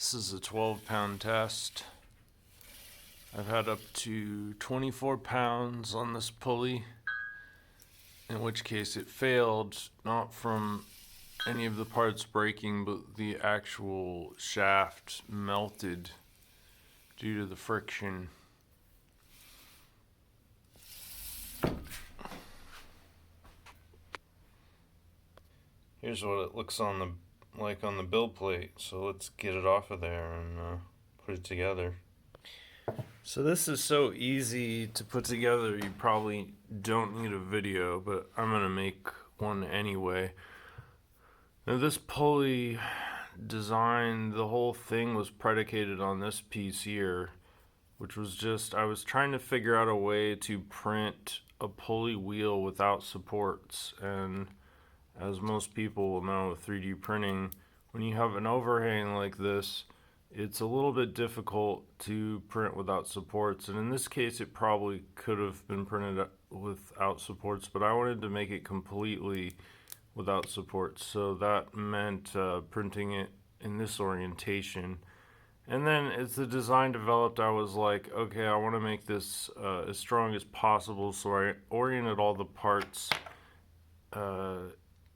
This is a 12-pound test. I've had up to 24 pounds on this pulley, in which case it failed, not from any of the parts breaking, but the actual shaft melted due to the friction. Here's what it looks on the build plate. So let's get it off of there and put it together. So this is so easy to put together, you probably don't need a video, but I'm gonna make one anyway. Now this pulley design, the whole thing was predicated on this piece here, which was just, I was trying to figure out a way to print a pulley wheel without supports. And as most people will know with 3D printing, when you have an overhang like this, it's a little bit difficult to print without supports. And in this case, it probably could have been printed without supports, but I wanted to make it completely without supports. So that meant printing it in this orientation. And then as the design developed, I was like, okay, I want to make this as strong as possible. So I oriented all the parts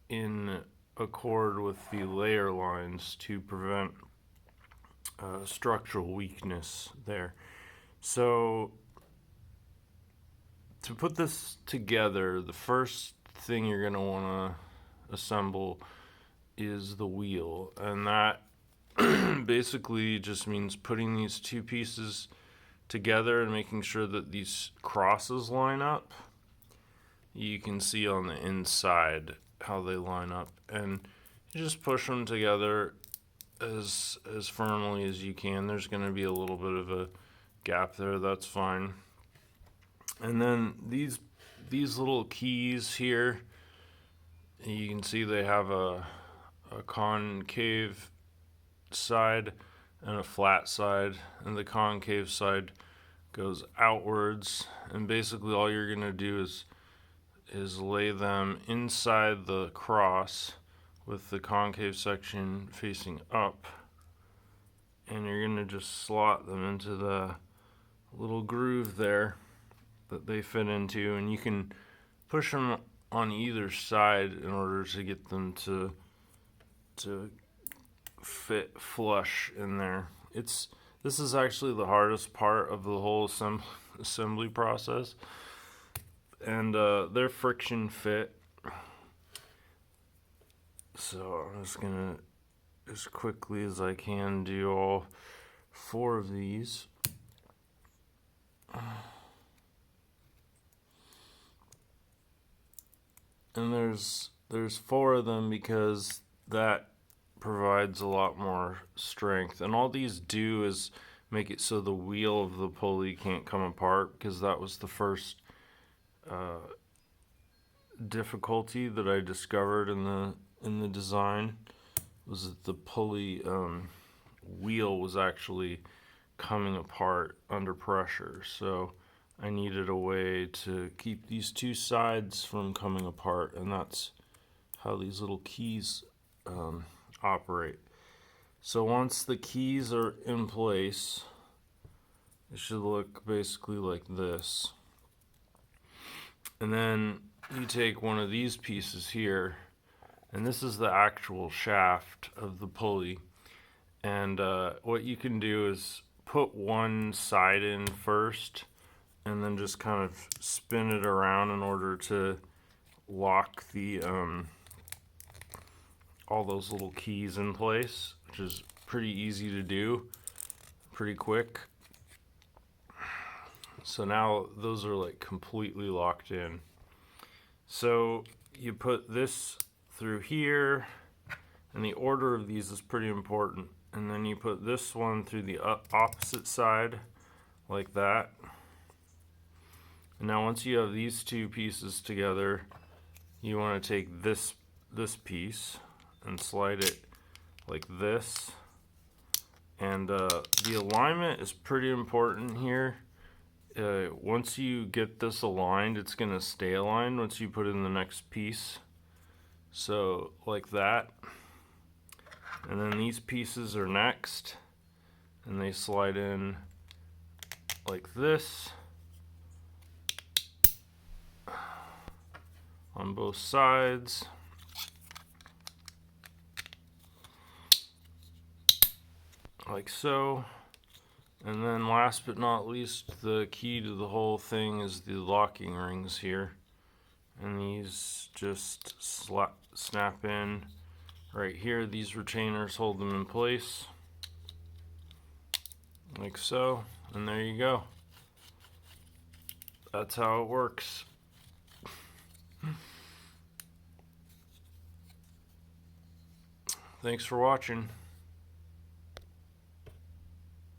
in accord with the layer lines to prevent structural weakness there. So to put this together, the first thing you're going to want to assemble is the wheel, and that basically just means putting these two pieces together and making sure that these crosses line up. You can see on the inside how they line up, and you just push them together as firmly as you can. There's going to be a little bit of a gap there, that's fine. And then these little keys here, you can see they have a concave side and a flat side, and the concave side goes outwards, and basically all you're going to do is lay them inside the cross with the concave section facing up, and you're going to just slot them into the little groove there that they fit into, and you can push them on either side in order to get them to fit flush in there. This is actually the hardest part of the whole assembly process, and they're friction fit. So I'm just gonna, as quickly as I can, do all 4 of these. And there's 4 of them because that provides a lot more strength. And all these do is make it so the wheel of the pulley can't come apart, because that was the first difficulty that I discovered in the design, was that the pulley wheel was actually coming apart under pressure. So I needed a way to keep these two sides from coming apart, and that's how these little keys operate. So once the keys are in place, it should look basically like this. And then you take one of these pieces here, and this is the actual shaft of the pulley. And what you can do is put one side in first, and then just kind of spin it around in order to lock the all those little keys in place, which is pretty easy to do, pretty quick. So now those are like completely locked in. So you put this through here, and the order of these is pretty important. And then you put this one through the opposite side, like that. And now once you have these two pieces together, you want to take this piece and slide it like this. And the alignment is pretty important here. Once you get this aligned, it's going to stay aligned once you put in the next piece. So like that. And then these pieces are next. and they slide in like this on both sides. Like so. And then last but not least, the key to the whole thing is the locking rings here. And these just snap in right here. These retainers hold them in place. Like so. And there you go. That's how it works. Thanks for watching.